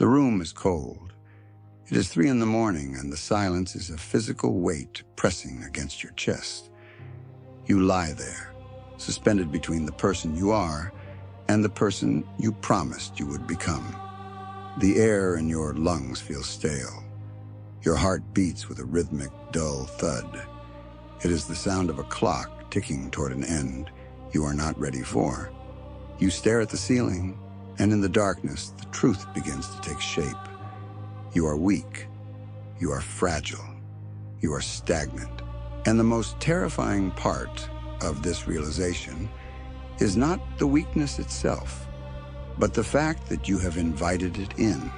The room is cold. It is 3 in the morning, and the silence is a physical weight pressing against your chest. You lie there, suspended between the person you are and the person you promised you would become. The air in your lungs feels stale. Your heart beats with a rhythmic, dull thud. It is the sound of a clock ticking toward an end you are not ready for. You stare at the ceiling, and in the darkness, the truth begins to take shape. You are weak. You are fragile. You are stagnant. And the most terrifying part of this realization is not the weakness itself, but the fact that you have invited it in.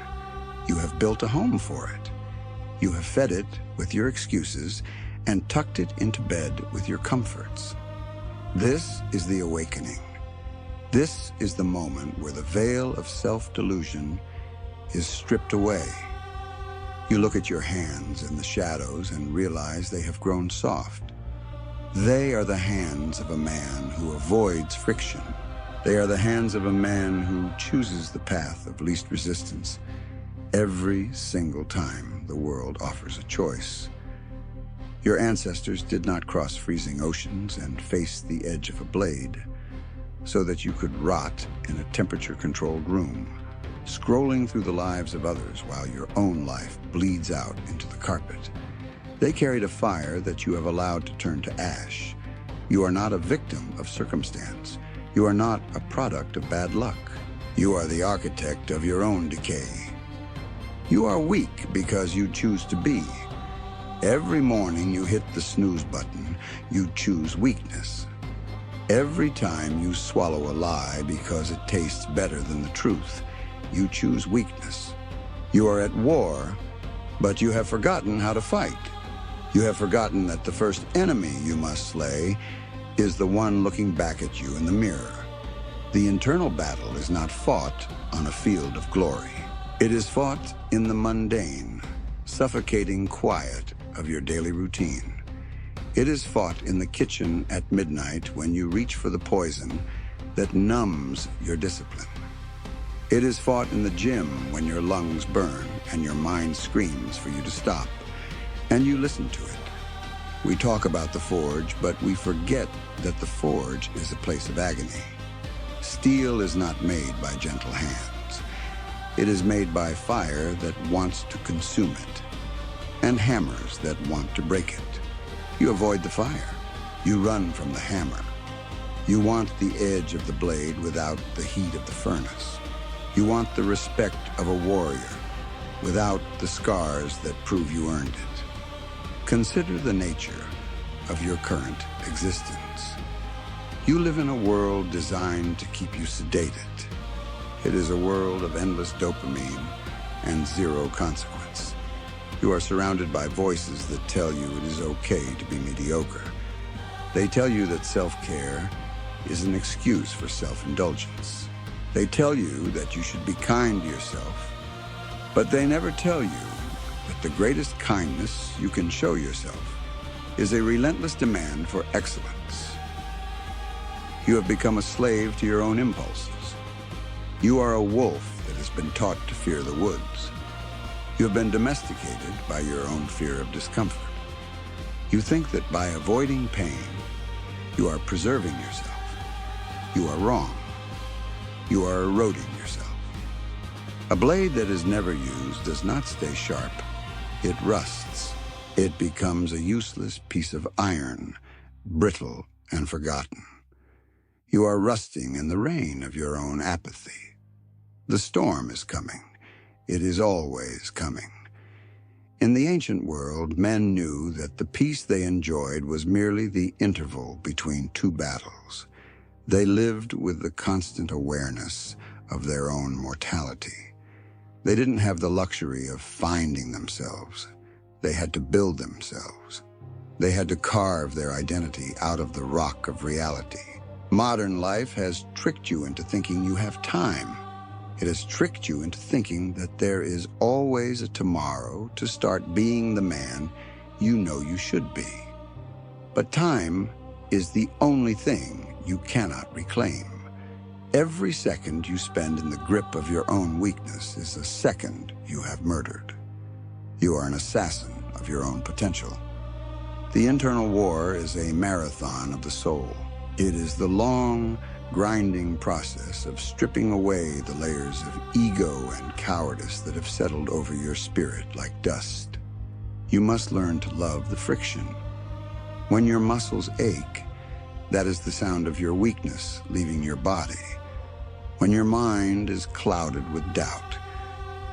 You have built a home for it. You have fed it with your excuses and tucked it into bed with your comforts. This is the awakening. This is the moment where the veil of self-delusion is stripped away. You look at your hands in the shadows and realize they have grown soft. They are the hands of a man who avoids friction. They are the hands of a man who chooses the path of least resistance every single time the world offers a choice. Your ancestors did not cross freezing oceans and face the edge of a blade so that you could rot in a temperature-controlled room, scrolling through the lives of others while your own life bleeds out into the carpet. They carried a fire that you have allowed to turn to ash. You are not a victim of circumstance. You are not a product of bad luck. You are the architect of your own decay. You are weak because you choose to be. Every morning you hit the snooze button, you choose weakness. Every time you swallow a lie because it tastes better than the truth, you choose weakness. You are at war, but you have forgotten how to fight. You have forgotten that the first enemy you must slay is the one looking back at you in the mirror. The internal battle is not fought on a field of glory. It is fought in the mundane, suffocating quiet of your daily routine. It is fought in the kitchen at midnight when you reach for the poison that numbs your discipline. It is fought in the gym when your lungs burn and your mind screams for you to stop, and you listen to it. We talk about the forge, but we forget that the forge is a place of agony. Steel is not made by gentle hands. It is made by fire that wants to consume it, and hammers that want to break it. You avoid the fire. You run from the hammer. You want the edge of the blade without the heat of the furnace. You want the respect of a warrior without the scars that prove you earned it. Consider the nature of your current existence. You live in a world designed to keep you sedated. It is a world of endless dopamine and zero consequence. You are surrounded by voices that tell you it is okay to be mediocre. They tell you that self-care is an excuse for self-indulgence. They tell you that you should be kind to yourself, but they never tell you that the greatest kindness you can show yourself is a relentless demand for excellence. You have become a slave to your own impulses. You are a wolf that has been taught to fear the woods. You have been domesticated by your own fear of discomfort. You think that by avoiding pain, you are preserving yourself. You are wrong. You are eroding yourself. A blade that is never used does not stay sharp. It rusts. It becomes a useless piece of iron, brittle and forgotten. You are rusting in the rain of your own apathy. The storm is coming. It is always coming. In the ancient world, men knew that the peace they enjoyed was merely the interval between two battles. They lived with the constant awareness of their own mortality. They didn't have the luxury of finding themselves. They had to build themselves. They had to carve their identity out of the rock of reality. Modern life has tricked you into thinking you have time. It has tricked you into thinking that there is always a tomorrow to start being the man you know you should be. But time is the only thing you cannot reclaim. Every second you spend in the grip of your own weakness is a second you have murdered. You are an assassin of your own potential. The internal war is a marathon of the soul. It is the long, grinding process of stripping away the layers of ego and cowardice that have settled over your spirit like dust. You must learn to love the friction. When your muscles ache, that is the sound of your weakness leaving your body. When your mind is clouded with doubt,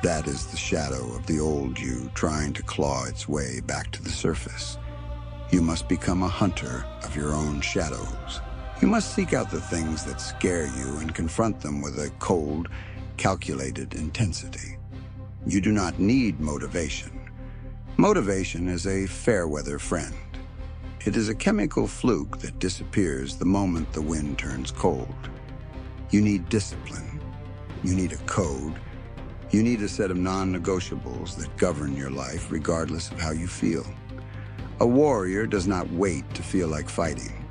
that is the shadow of the old you trying to claw its way back to the surface. You must become a hunter of your own shadows. You must seek out the things that scare you and confront them with a cold, calculated intensity. You do not need motivation. Motivation is a fair-weather friend. It is a chemical fluke that disappears the moment the wind turns cold. You need discipline. You need a code. You need a set of non-negotiables that govern your life regardless of how you feel. A warrior does not wait to feel like fighting.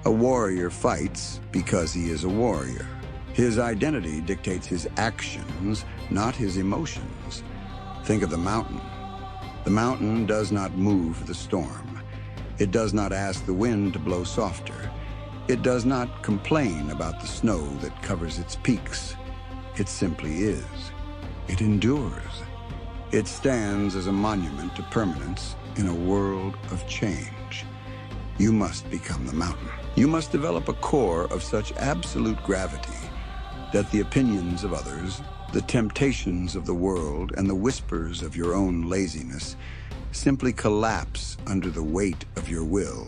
A warrior fights because he is a warrior. His identity dictates his actions, not his emotions. Think of the mountain. The mountain does not move the storm. It does not ask the wind to blow softer. It does not complain about the snow that covers its peaks. It simply is. It endures. It stands as a monument to permanence in a world of change. You must become the mountain. You must develop a core of such absolute gravity that the opinions of others, the temptations of the world, and the whispers of your own laziness simply collapse under the weight of your will.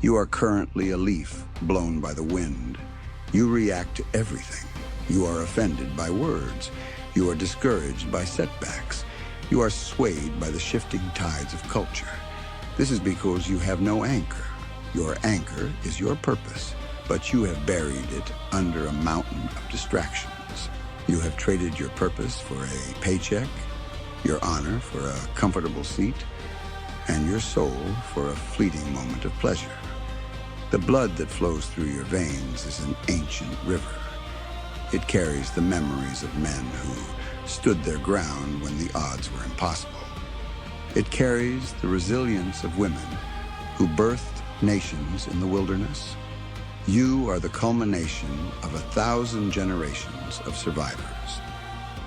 You are currently a leaf blown by the wind. You react to everything. You are offended by words. You are discouraged by setbacks. You are swayed by the shifting tides of culture. This is because you have no anchor. Your anchor is your purpose, but you have buried it under a mountain of distractions. You have traded your purpose for a paycheck, your honor for a comfortable seat, and your soul for a fleeting moment of pleasure. The blood that flows through your veins is an ancient river. It carries the memories of men who stood their ground when the odds were impossible. It carries the resilience of women who birthed nations in the wilderness. You are the culmination of 1,000 generations of survivors.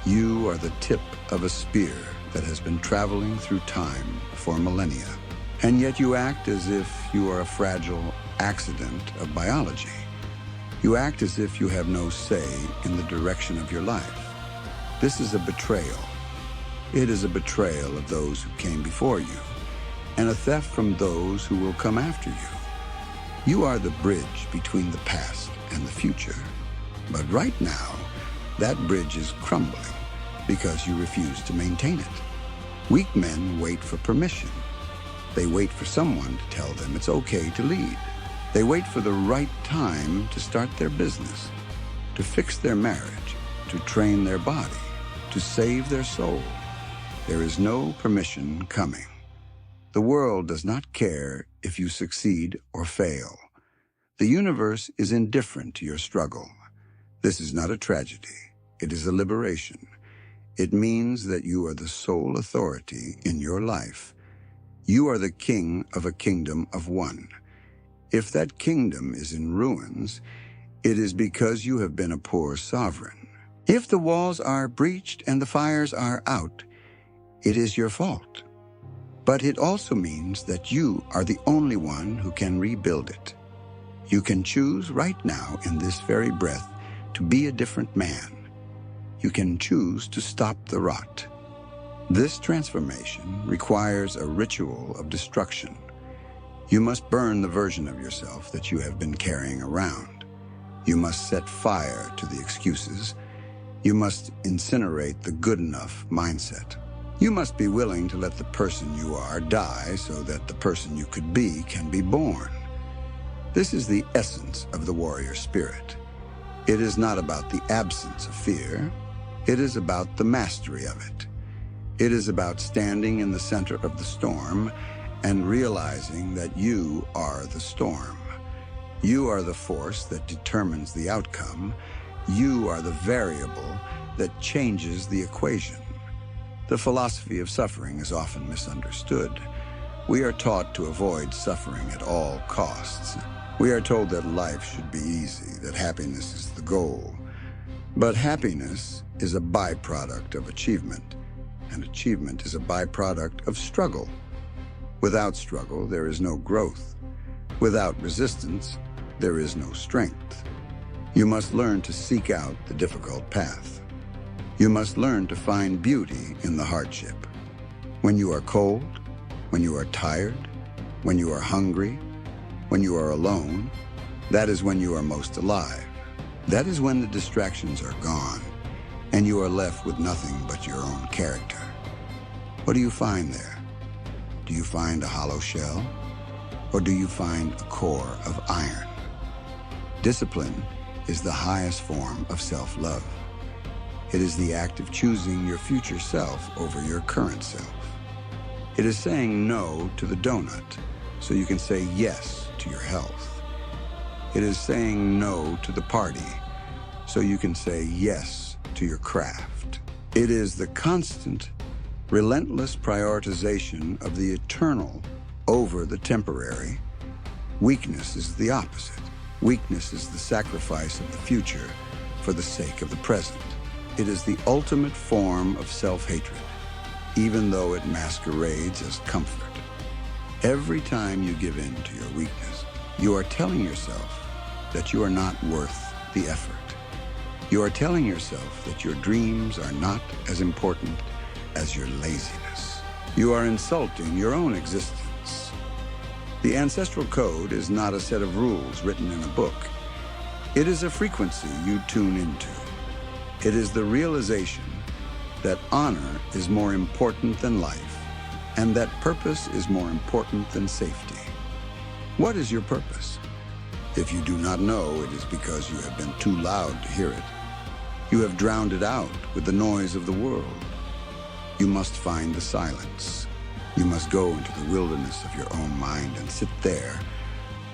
You are the tip of a spear that has been traveling through time for millennia. And yet you act as if you are a fragile accident of biology. You act as if you have no say in the direction of your life. This is a betrayal. It is a betrayal of those who came before you, and a theft from those who will come after you. You are the bridge between the past and the future. But right now, that bridge is crumbling because you refuse to maintain it. Weak men wait for permission. They wait for someone to tell them it's okay to lead. They wait for the right time to start their business, to fix their marriage, to train their body, to save their soul. There is no permission coming. The world does not care if you succeed or fail. The universe is indifferent to your struggle. This is not a tragedy. It is a liberation. It means that you are the sole authority in your life. You are the king of a kingdom of one. If that kingdom is in ruins, it is because you have been a poor sovereign. If the walls are breached and the fires are out, it is your fault. But it also means that you are the only one who can rebuild it. You can choose right now in this very breath to be a different man. You can choose to stop the rot. This transformation requires a ritual of destruction. You must burn the version of yourself that you have been carrying around. You must set fire to the excuses. You must incinerate the good enough mindset. You must be willing to let the person you are die so that the person you could be can be born. This is the essence of the warrior spirit. It is not about the absence of fear. It is about the mastery of it. It is about standing in the center of the storm and realizing that you are the storm. You are the force that determines the outcome, You are the variable that changes the equation. The philosophy of suffering is often misunderstood. We are taught to avoid suffering at all costs. We are told that life should be easy, that happiness is the goal. But happiness is a byproduct of achievement, and achievement is a byproduct of struggle. Without struggle, there is no growth. Without resistance, there is no strength. You must learn to seek out the difficult path. You must learn to find beauty in the hardship. When you are cold, when you are tired, when you are hungry, when you are alone, that is when you are most alive. That is when the distractions are gone, and you are left with nothing but your own character. What do you find there? Do you find a hollow shell, or do you find a core of iron? Discipline is the highest form of self-love. It is the act of choosing your future self over your current self. It is saying no to the donut so you can say yes to your health. It is saying no to the party so you can say yes to your craft. It is the constant, relentless prioritization of the eternal over the temporary. Weakness is the opposite. Weakness is the sacrifice of the future for the sake of the present. It is the ultimate form of self-hatred, even though it masquerades as comfort. Every time you give in to your weakness, you are telling yourself that you are not worth the effort. You are telling yourself that your dreams are not as important as your laziness. You are insulting your own existence. The ancestral code is not a set of rules written in a book. It is a frequency you tune into. It is the realization that honor is more important than life, and that purpose is more important than safety. What is your purpose? If you do not know, it is because you have been too loud to hear it. You have drowned it out with the noise of the world. You must find the silence. You must go into the wilderness of your own mind and sit there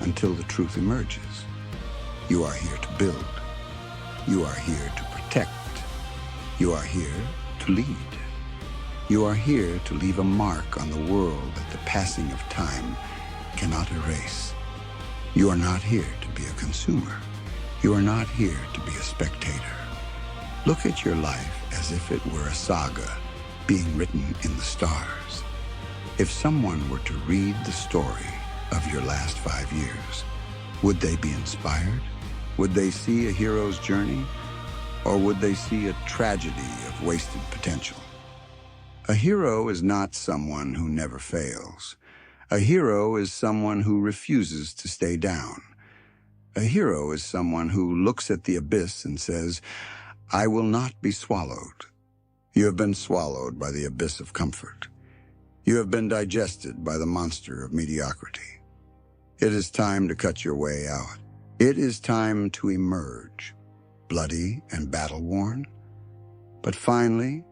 until the truth emerges. You are here to build. You are here to protect. You are here to lead. You are here to leave a mark on the world that the passing of time cannot erase. You are not here to be a consumer. You are not here to be a spectator. Look at your life as if it were a saga being written in the stars. If someone were to read the story of your last 5 years, would they be inspired? Would they see a hero's journey? Or would they see a tragedy of wasted potential? A hero is not someone who never fails. A hero is someone who refuses to stay down. A hero is someone who looks at the abyss and says, "I will not be swallowed." You have been swallowed by the abyss of comfort. You have been digested by the monster of mediocrity. It is time to cut your way out. It is time to emerge, bloody and battle-worn, but finally,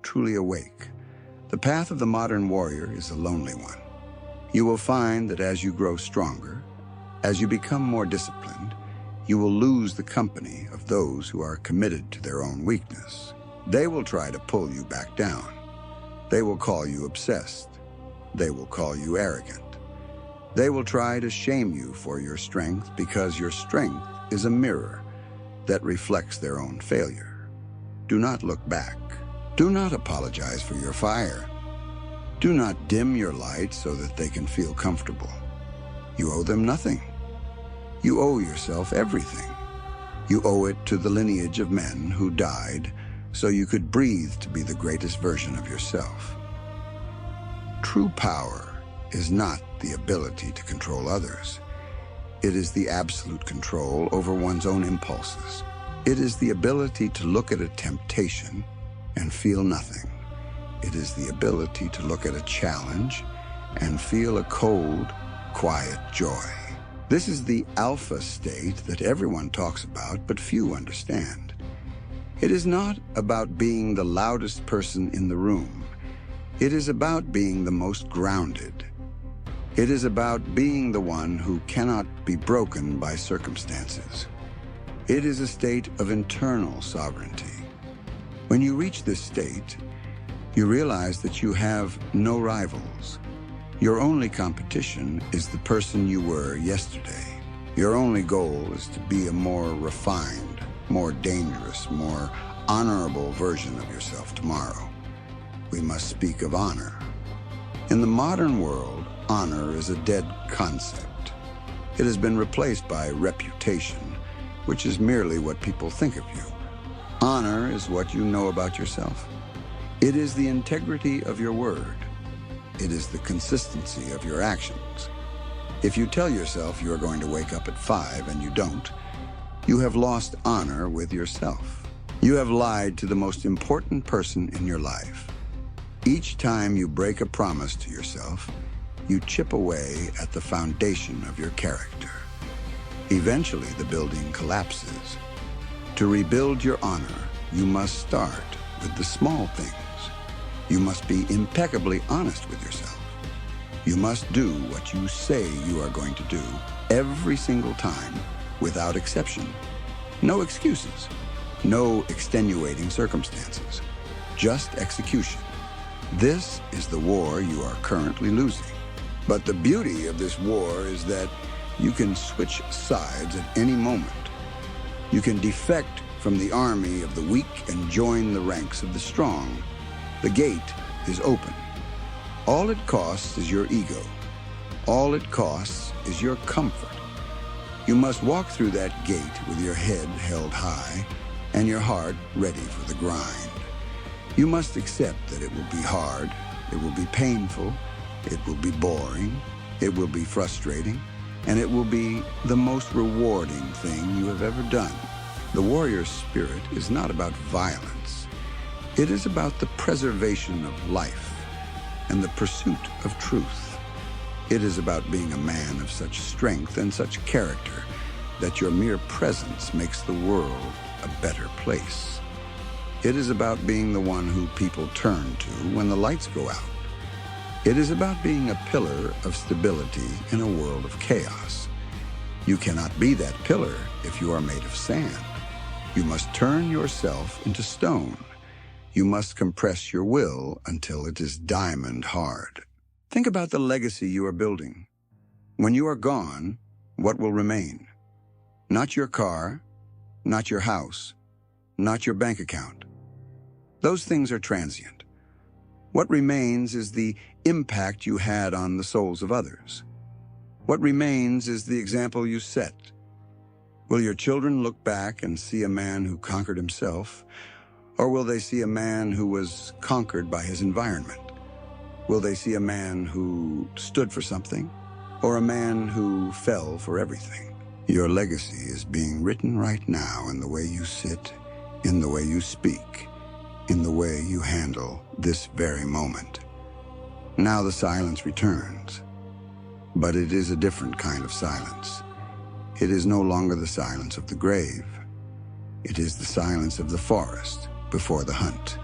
truly awake. The path of the modern warrior is a lonely one. You will find that as you grow stronger, as you become more disciplined, you will lose the company of those who are committed to their own weakness. They will try to pull you back down. They will call you obsessed. They will call you arrogant. They will try to shame you for your strength because your strength is a mirror that reflects their own failure. Do not look back. Do not apologize for your fire. Do not dim your light so that they can feel comfortable. You owe them nothing. You owe yourself everything. You owe it to the lineage of men who died so you could breathe to be the greatest version of yourself. True power is not the ability to control others. It is the absolute control over one's own impulses. It is the ability to look at a temptation and feel nothing. It is the ability to look at a challenge and feel a cold, quiet joy. This is the alpha state that everyone talks about, but few understand. It is not about being the loudest person in the room. It is about being the most grounded. It is about being the one who cannot be broken by circumstances. It is a state of internal sovereignty. When you reach this state, you realize that you have no rivals. Your only competition is the person you were yesterday. Your only goal is to be a more refined, more dangerous, more honorable version of yourself tomorrow. We must speak of honor. In the modern world, honor is a dead concept. It has been replaced by reputation, which is merely what people think of you. Honor is what you know about yourself. It is the integrity of your word. It is the consistency of your actions. If you tell yourself you are going to wake up at 5 and you don't, you have lost honor with yourself. You have lied to the most important person in your life. Each time you break a promise to yourself, you chip away at the foundation of your character. Eventually, the building collapses. To rebuild your honor, you must start with the small things. You must be impeccably honest with yourself. You must do what you say you are going to do every single time, without exception. No excuses, no extenuating circumstances, just execution. This is the war you are currently losing. But the beauty of this war is that you can switch sides at any moment. You can defect from the army of the weak and join the ranks of the strong. The gate is open. All it costs is your ego. All it costs is your comfort. You must walk through that gate with your head held high and your heart ready for the grind. You must accept that it will be hard, it will be painful, it will be boring, it will be frustrating, and it will be the most rewarding thing you have ever done. The warrior spirit is not about violence. It is about the preservation of life and the pursuit of truth. It is about being a man of such strength and such character that your mere presence makes the world a better place. It is about being the one who people turn to when the lights go out. It is about being a pillar of stability in a world of chaos. You cannot be that pillar if you are made of sand. You must turn yourself into stone. You must compress your will until it is diamond hard. Think about the legacy you are building. When you are gone, what will remain? Not your car, not your house, not your bank account. Those things are transient. What remains is the impact you had on the souls of others. What remains is the example you set. Will your children look back and see a man who conquered himself? Or will they see a man who was conquered by his environment? Will they see a man who stood for something, or a man who fell for everything? Your legacy is being written right now in the way you sit, in the way you speak, in the way you handle this very moment. Now the silence returns, but it is a different kind of silence. It is no longer the silence of the grave. It is the silence of the forest before the hunt.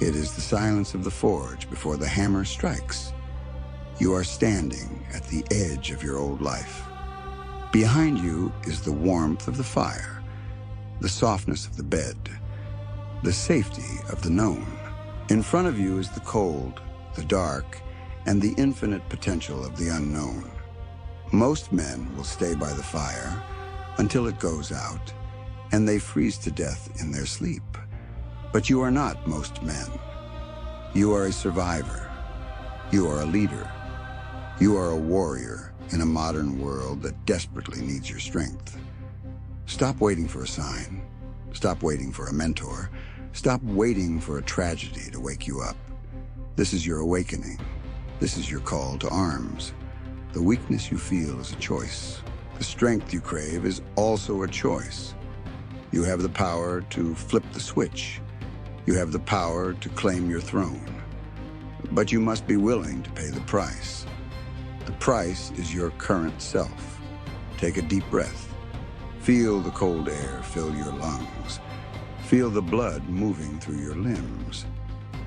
It is the silence of the forge before the hammer strikes. You are standing at the edge of your old life. Behind you is the warmth of the fire, the softness of the bed, the safety of the known. In front of you is the cold, the dark, and the infinite potential of the unknown. Most men will stay by the fire until it goes out, and they freeze to death in their sleep. But you are not most men. You are a survivor. You are a leader. You are a warrior in a modern world that desperately needs your strength. Stop waiting for a sign. Stop waiting for a mentor. Stop waiting for a tragedy to wake you up. This is your awakening. This is your call to arms. The weakness you feel is a choice. The strength you crave is also a choice. You have the power to flip the switch. You have the power to claim your throne. But you must be willing to pay the price. The price is your current self. Take a deep breath. Feel the cold air fill your lungs. Feel the blood moving through your limbs.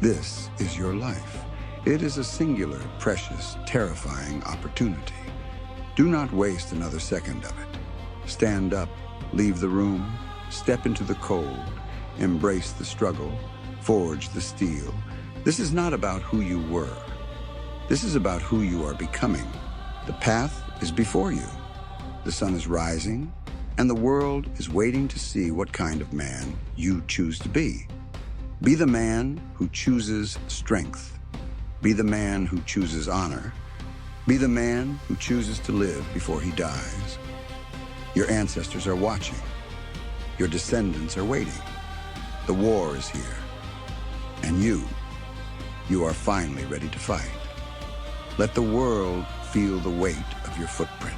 This is your life. It is a singular, precious, terrifying opportunity. Do not waste another second of it. Stand up, Leave the room, step into the cold, embrace the struggle, forge the steel. This is not about who you were. This is about who you are becoming. The path is before you. The sun is rising, and the world is waiting to see what kind of man you choose to be. Be the man who chooses strength. Be the man who chooses honor. Be the man who chooses to live before he dies. Your ancestors are watching. Your descendants are waiting. The war is here. And you are finally ready to fight. Let the world feel the weight of your footprint.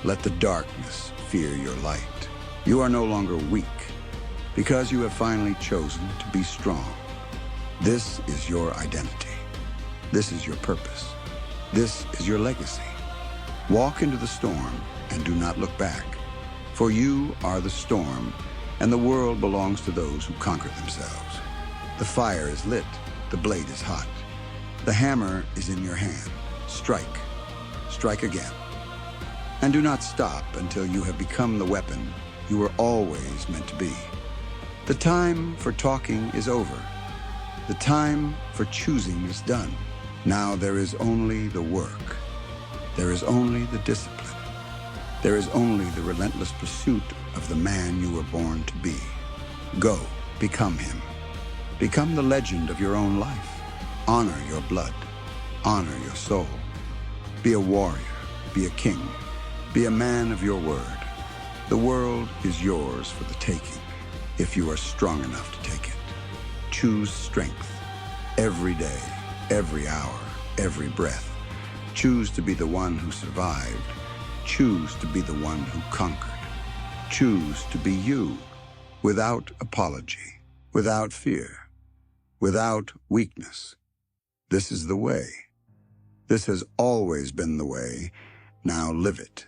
Let the darkness fear your light. You are no longer weak because you have finally chosen to be strong. This is your identity. This is your purpose. This is your legacy. Walk into the storm and do not look back, for you are the storm, and the world belongs to those who conquer themselves. The fire is lit, the blade is hot. The hammer is in your hand. Strike. Strike again. And do not stop until you have become the weapon you were always meant to be. The time for talking is over. The time for choosing is done. Now there is only the work. There is only the discipline. There is only the relentless pursuit of the man you were born to be. Go, become him. Become the legend of your own life. Honor your blood. Honor your soul. Be a warrior. Be a king. Be a man of your word. The world is yours for the taking, if you are strong enough to take it. Choose strength. Every day, every hour, every breath. Choose to be the one who survived. Choose to be the one who conquered. Choose to be you, without apology, without fear, without weakness. This is the way. This has always been the way. Now live it.